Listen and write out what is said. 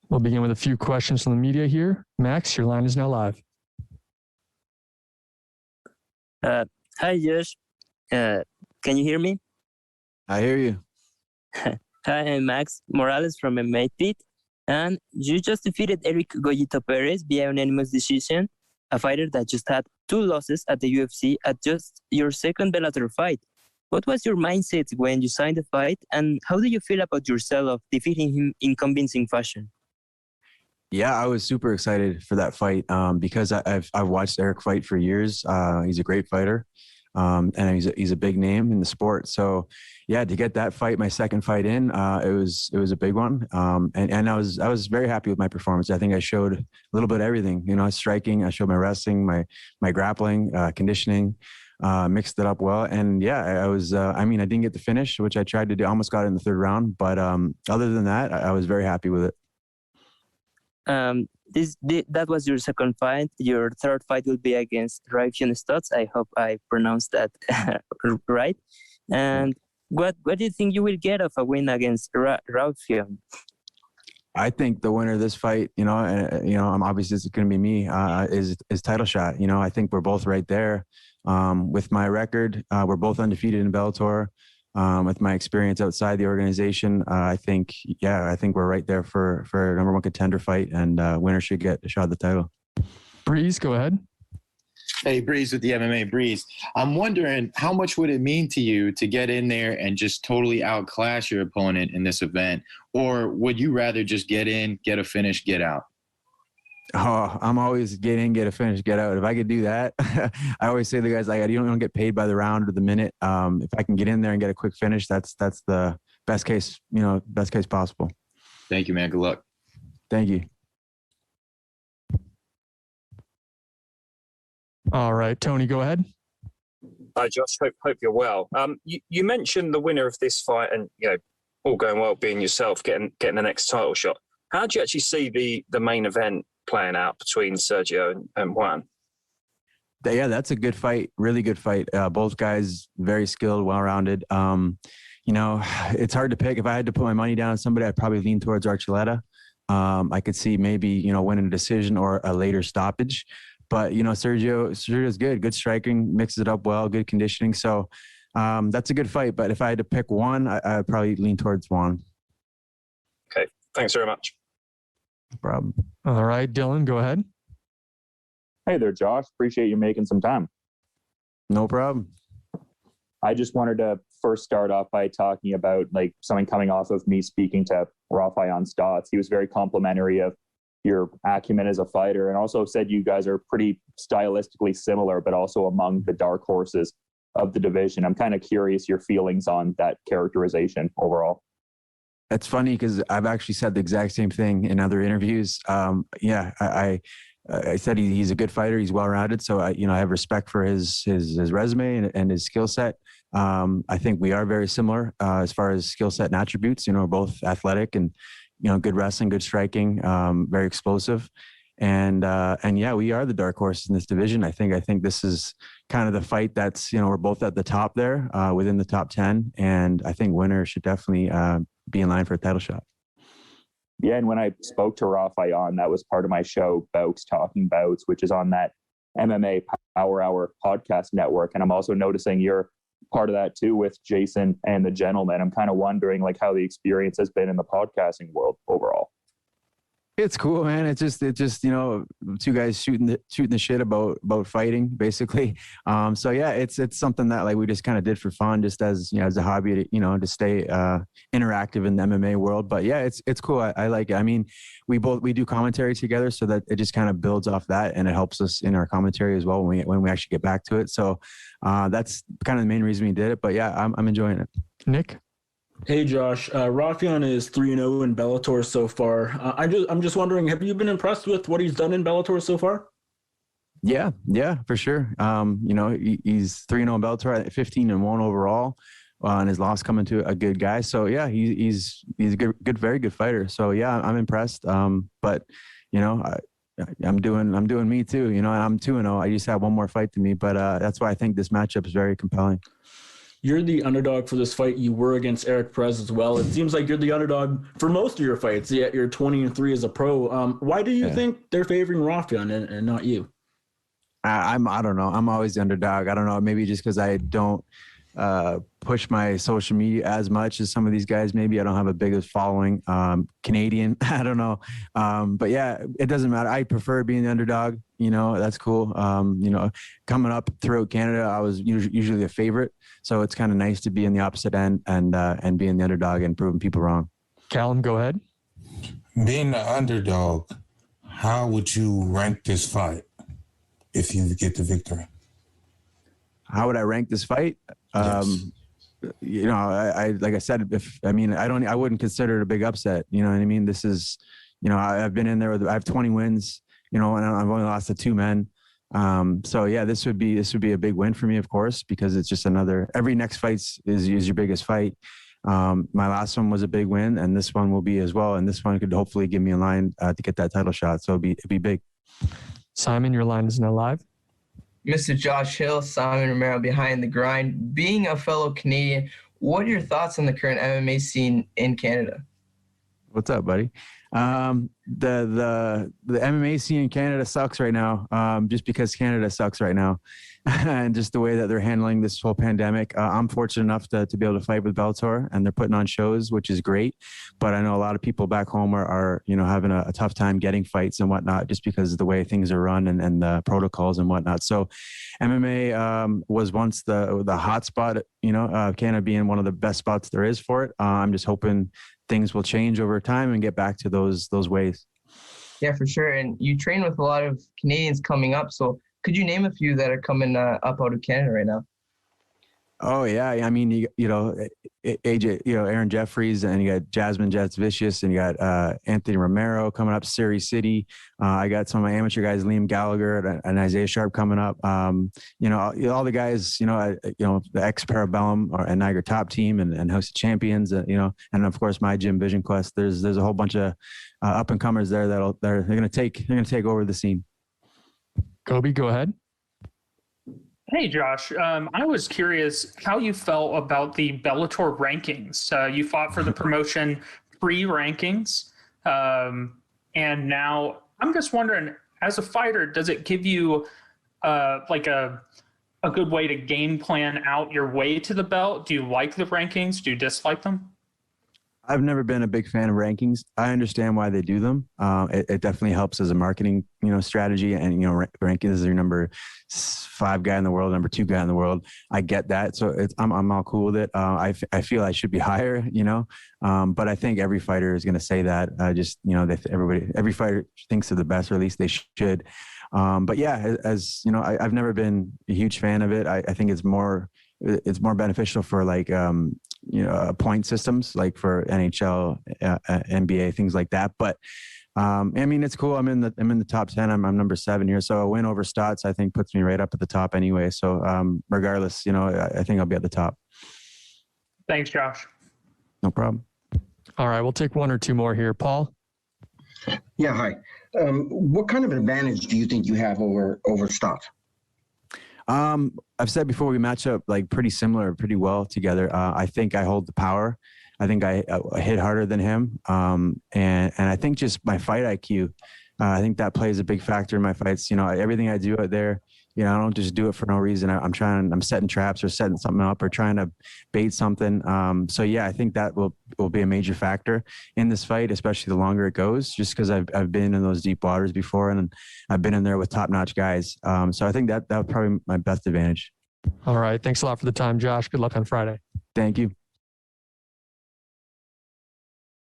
We'll begin with a few questions from the media here. Max, your line is now live. Hi, Josh. Can you hear me? I hear you. Hi, I'm Max Morales from MMA and you just defeated Eric Goyito Perez via unanimous decision, a fighter that just had 2 losses at the UFC at just your second Bellator fight. What was your mindset when you signed the fight, and how do you feel about yourself of defeating him in convincing fashion? Yeah, I was super excited for that fight because I've watched Eric fight for years. He's a great fighter, and he's a big name in the sport. So, yeah, to get that fight, my second fight in, it was a big one, and I was very happy with my performance. I think I showed a little bit of everything. You know, striking. I showed my wrestling, my grappling, conditioning. Mixed it up well, and yeah, I was. I didn't get the finish, which I tried to do. I almost got it in the 3rd round, but other than that, I was very happy with it. That was your second fight. Your 3rd fight will be against Raufeon Stots. I hope I pronounced that right. And what do you think you will get of a win against Ralphian? I think the winner of this fight, I'm obviously it's going to be me. Is title shot. You know, I think we're both right there. With my record, we're both undefeated in Bellator. With my experience outside the organization, I think we're right there for a number 1 contender fight, and winner should get a shot at the title. Breeze, go ahead. Hey, Breeze with the MMA Breeze. I'm wondering, how much would it mean to you to get in there and just totally outclass your opponent in this event? Or would you rather just get in, get a finish, get out? Oh, I'm always get in, get a finish, get out. If I could do that, I always say to the guys, like, you don't get paid by the round or the minute. If I can get in there and get a quick finish, that's the best case possible. Thank you, man. Good luck. Thank you. All right, Tony, go ahead. Hi, Josh. Hope you're well. You mentioned the winner of this fight, and all going well, being yourself, getting the next title shot. How do you actually see the main event playing out between Sergio and Juan? Yeah, that's a good fight. Really good fight. Both guys very skilled, well-rounded. It's hard to pick. If I had to put my money down on somebody, I'd probably lean towards Archuleta. I could see maybe winning a decision or a later stoppage. But, Sergio's good striking, mixes it up well, good conditioning. So that's a good fight. But if I had to pick one, I'd probably lean towards Juan. Okay. Thanks very much. No problem. All right, Dylan, go ahead. Hey there, Josh. Appreciate you making some time. No problem. I just wanted to first start off by talking about something coming off of me speaking to Raufeon Stots. He was very complimentary of your acumen as a fighter, and also said you guys are pretty stylistically similar, but also among the dark horses of the division. I'm kind of curious your feelings on that characterization overall. It's funny because I've actually said the exact same thing in other interviews. I said he's a good fighter. He's well-rounded. So I have respect for his resume and his skill set. I think we are very similar as far as skill set and attributes. We're both athletic and, good wrestling, good striking, very explosive. And yeah, we are the dark horses in this division. I think this is kind of the fight that's, we're both at the top there within the top 10. And I think winner should definitely be in line for a title shot. Yeah, and when I spoke to Raufeon, that was part of my show, Bouts Talking Bouts, which is on that MMA Power Hour podcast network. And I'm also noticing you're part of that too with Jason and the Gentleman. I'm kind of wondering how the experience has been in the podcasting world overall. It's cool, man. It's just two guys shooting the shit about fighting, basically. So yeah, it's something that we just kind of did for fun, just as as a hobby to stay interactive in the MMA world. But yeah, it's cool. I like it. I mean, we do commentary together, so that it just kind of builds off that, and it helps us in our commentary as well when we actually get back to it. So that's kind of the main reason we did it. But yeah, I'm enjoying it. Nick. Hey Josh, Raufeon is 3-0 in Bellator so far. I'm just wondering, have you been impressed with what he's done in Bellator so far? Yeah, for sure. He's 3-0 in Bellator, 15-1 overall, and his loss coming to a good guy. So yeah, he's a good, very good fighter. So yeah, I'm impressed. But I'm doing me too. I'm 2-0. I just have one more fight to me, but that's why I think this matchup is very compelling. you're the underdog for this fight. You were against Eric Perez as well. It seems like you're the underdog for most of your fights, yet you're 20-3 as a pro. Why do you think they're favoring Raufeon and not you? I don't know. I'm always the underdog. I don't know. Maybe just because I don't push my social media as much as some of these guys. Maybe I don't have a big following. Canadian, I don't know. But yeah, it doesn't matter. I prefer being the underdog. You know, that's cool. You know, coming up throughout Canada, I was usually a favorite. So it's kind of nice to be in the opposite end and being the underdog and proving people wrong. Callum, go ahead. Being the underdog, how would you rank this fight if you get the victory? How would I rank this fight? Yes. You know, I like I said, I wouldn't consider it a big upset. You know what I mean? This is, you know, I've been in there I have 20 wins, you know, and I've only lost to 2 men. So yeah, this would be a big win for me, of course, because it's just every next fight is your biggest fight. My last one was a big win, and this one will be as well. And this one could hopefully give me a line to get that title shot. So it'd be big. Simon, your line is now live. Mr. Josh Hill, Simon Romero behind the grind. Being a fellow Canadian, what are your thoughts on the current MMA scene in Canada? What's up, buddy? The MMA scene in Canada sucks right now. Just because Canada sucks right now, and just the way that they're handling this whole pandemic. I'm fortunate enough to be able to fight with Bellator, and they're putting on shows, which is great. But I know a lot of people back home are you know, having a tough time getting fights and whatnot, just because of the way things are run and the protocols and whatnot. So MMA was once the hot spot, you know, Canada being one of the best spots there is for it. I'm just hoping things will change over time and get back to those ways. Yeah, for sure. And you train with a lot of Canadians coming up. So could you name a few that are coming up out of Canada right now? Oh yeah, I mean, you know, AJ, you know, Aaron Jeffries, and you got Jasmine Jets Vicious, and you got Anthony Romero coming up, Siri City. I got some of my amateur guys, Liam Gallagher and Isaiah Sharp coming up. You know, all the guys, you know, the ex Parabellum and Niagara Top Team and House of Champions, you know, and of course my gym Vision Quest. There's a whole bunch of up and comers there they're gonna take over the scene. Kobe, go ahead. Hey, Josh. I was curious how you felt about the Bellator rankings. You fought for the promotion pre-rankings, and now I'm just wondering, as a fighter, does it give you like a good way to game plan out your way to the belt? Do you like the rankings? Do you dislike them? I've never been a big fan of rankings. I understand why they do them. It definitely helps as a marketing, you know, strategy. And, you know, rankings is your number 5 guy in the world, number 2 guy in the world. I get that. So I'm all cool with it. I feel I should be higher, you know, but I think every fighter is going to say that. Just, you know, every fighter thinks they're the best, or at least they should. But yeah, as you know, I've never been a huge fan of it. I think it's more beneficial for like, you know, point systems, like for NHL, NBA, things like that. But I mean, it's cool. I'm in the top 10. I'm number 7 here. So a win over Stots, I think, puts me right up at the top anyway. So regardless, you know, I think I'll be at the top. Thanks, Josh. No problem. All right, we'll take 1 or 2 more here. Paul? Yeah, hi. What kind of advantage do you think you have over Stots? I've said before, we match up like pretty similar, pretty well together. I think I hold the power. I think I hit harder than him. And I think just my fight IQ, I think that plays a big factor in my fights. You know, everything I do out there, you know, I don't just do it for no reason. I'm setting traps or setting something up or trying to bait something. So yeah, I think that will be a major factor in this fight, especially the longer it goes, just because I've been in those deep waters before, and I've been in there with top-notch guys. So I think that was probably my best advantage. All right. Thanks a lot for the time, Josh. Good luck on Friday. Thank you.